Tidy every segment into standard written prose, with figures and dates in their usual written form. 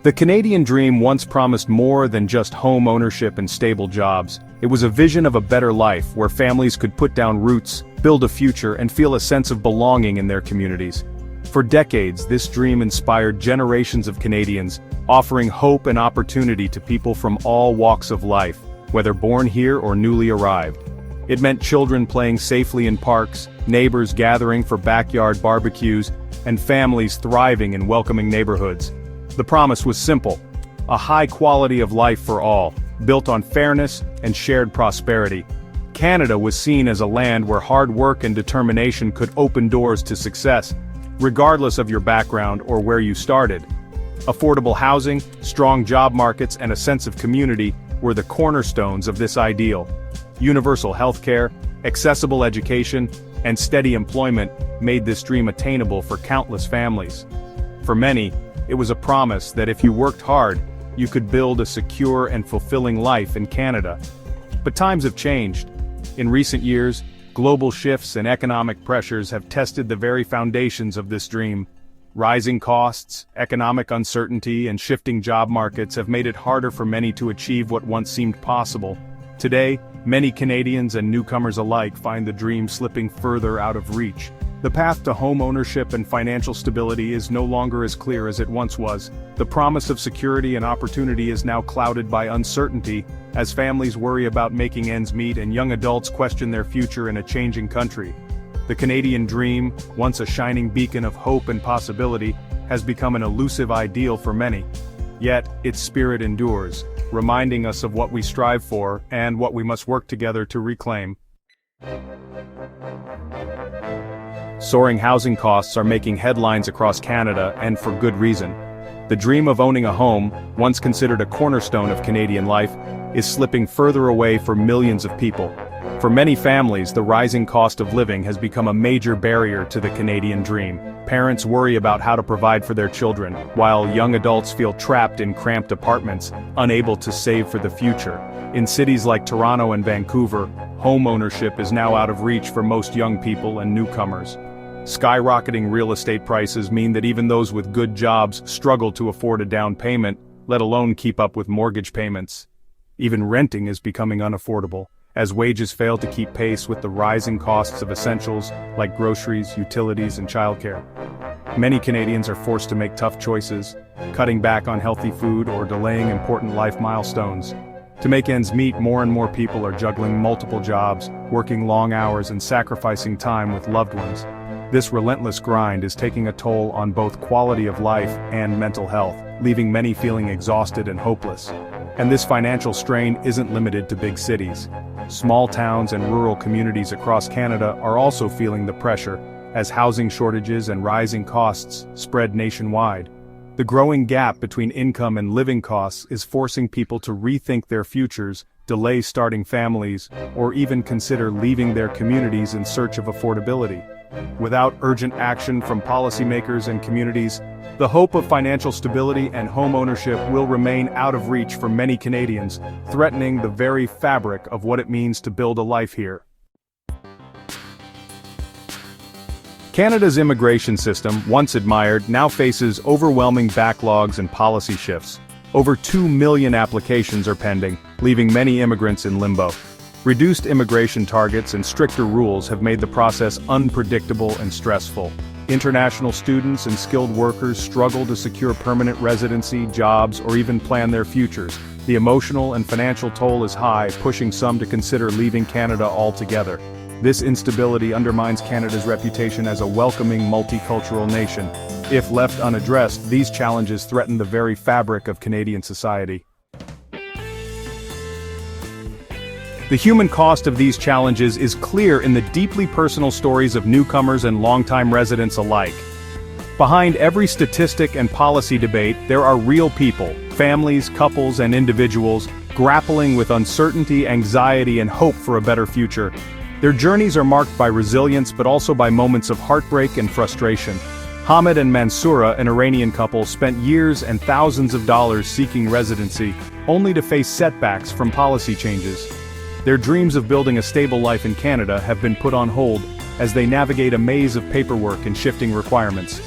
The Canadian dream once promised more than just home ownership and stable jobs. It was a vision of a better life where families could put down roots, build a future, and feel a sense of belonging in their communities. For decades, this dream inspired generations of Canadians, offering hope and opportunity to people from all walks of life, whether born here or newly arrived. It meant children playing safely in parks, neighbors gathering for backyard barbecues, and families thriving in welcoming neighborhoods. The promise was simple: a high quality of life for all, built on fairness and shared prosperity. Canada was seen as a land where hard work and determination could open doors to success, regardless of your background or where you started. Affordable housing, strong job markets, and a sense of community were the cornerstones of this ideal. Universal healthcare, accessible education, and steady employment made this dream attainable for countless families. For many, it was a promise that if you worked hard, you could build a secure and fulfilling life in Canada. But times have changed. In recent years, global shifts and economic pressures have tested the very foundations of this dream. Rising costs, economic uncertainty, and shifting job markets have made it harder for many to achieve what once seemed possible. Today, many Canadians and newcomers alike find the dream slipping further out of reach. The path to home ownership and financial stability is no longer as clear as it once was. The promise of security and opportunity is now clouded by uncertainty, as families worry about making ends meet and young adults question their future in a changing country. The Canadian dream, once a shining beacon of hope and possibility, has become an elusive ideal for many. Yet, its spirit endures, reminding us of what we strive for and what we must work together to reclaim. Soaring housing costs are making headlines across Canada, and for good reason. The dream of owning a home, once considered a cornerstone of Canadian life, is slipping further away for millions of people. For many families, the rising cost of living has become a major barrier to the Canadian dream. Parents worry about how to provide for their children, while young adults feel trapped in cramped apartments, unable to save for the future. In cities like Toronto and Vancouver, home ownership is now out of reach for most young people and newcomers. Skyrocketing real estate prices mean that even those with good jobs struggle to afford a down payment, let alone keep up with mortgage payments. Even renting is becoming unaffordable, as wages fail to keep pace with the rising costs of essentials like groceries, utilities, and childcare. Many Canadians are forced to make tough choices, cutting back on healthy food or delaying important life milestones. To make ends meet, more and more people are juggling multiple jobs, working long hours, and sacrificing time with loved ones. This relentless grind is taking a toll on both quality of life and mental health, leaving many feeling exhausted and hopeless. And this financial strain isn't limited to big cities. Small towns and rural communities across Canada are also feeling the pressure, as housing shortages and rising costs spread nationwide. The growing gap between income and living costs is forcing people to rethink their futures, delay starting families, or even consider leaving their communities in search of affordability. Without urgent action from policymakers and communities, the hope of financial stability and home ownership will remain out of reach for many Canadians, threatening the very fabric of what it means to build a life here. Canada's immigration system, once admired, now faces overwhelming backlogs and policy shifts. Over 2 million applications are pending, leaving many immigrants in limbo. Reduced immigration targets and stricter rules have made the process unpredictable and stressful. International students and skilled workers struggle to secure permanent residency, jobs, or even plan their futures. The emotional and financial toll is high, pushing some to consider leaving Canada altogether. This instability undermines Canada's reputation as a welcoming, multicultural nation. If left unaddressed, these challenges threaten the very fabric of Canadian society. The human cost of these challenges is clear in the deeply personal stories of newcomers and longtime residents alike. Behind every statistic and policy debate, there are real people, families, couples, and individuals, grappling with uncertainty, anxiety, and hope for a better future. Their journeys are marked by resilience but also by moments of heartbreak and frustration. Hamid and Mansoura, an Iranian couple, spent years and thousands of dollars seeking residency, only to face setbacks from policy changes. Their dreams of building a stable life in Canada have been put on hold as they navigate a maze of paperwork and shifting requirements.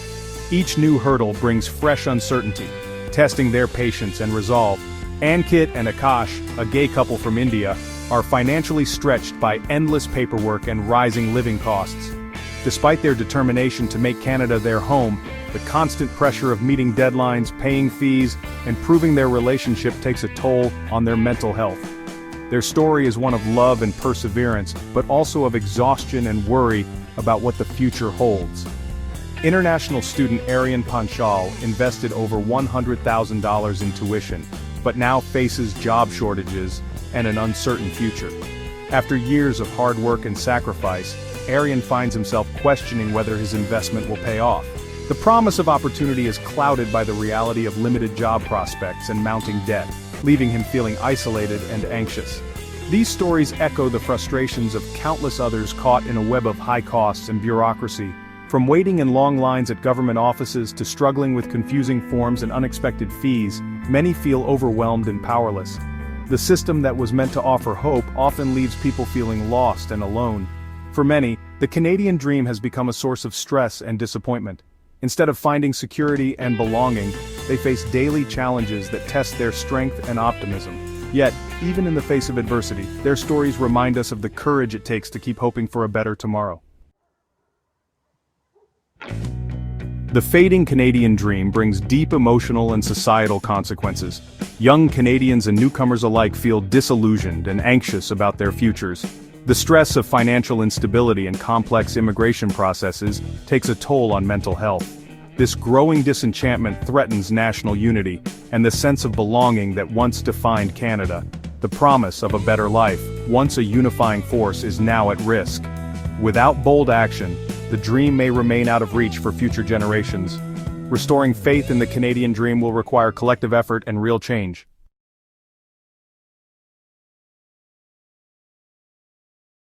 Each new hurdle brings fresh uncertainty, testing their patience and resolve. Ankit and Akash, a gay couple from India, are financially stretched by endless paperwork and rising living costs. Despite their determination to make Canada their home, the constant pressure of meeting deadlines, paying fees, and proving their relationship takes a toll on their mental health. Their story is one of love and perseverance, but also of exhaustion and worry about what the future holds. International student Aryan Panchal invested over $100,000 in tuition, but now faces job shortages and an uncertain future. After years of hard work and sacrifice, Aryan finds himself questioning whether his investment will pay off. The promise of opportunity is clouded by the reality of limited job prospects and mounting debt, leaving him feeling isolated and anxious. These stories echo the frustrations of countless others caught in a web of high costs and bureaucracy. From waiting in long lines at government offices to struggling with confusing forms and unexpected fees, many feel overwhelmed and powerless. The system that was meant to offer hope often leaves people feeling lost and alone. For many, the Canadian dream has become a source of stress and disappointment. Instead of finding security and belonging, they face daily challenges that test their strength and optimism. Yet, even in the face of adversity, their stories remind us of the courage it takes to keep hoping for a better tomorrow. The fading Canadian dream brings deep emotional and societal consequences. Young Canadians and newcomers alike feel disillusioned and anxious about their futures. The stress of financial instability and complex immigration processes takes a toll on mental health. This growing disenchantment threatens national unity and the sense of belonging that once defined Canada. The promise of a better life, once a unifying force, is now at risk. Without bold action, the dream may remain out of reach for future generations. Restoring faith in the Canadian dream will require collective effort and real change.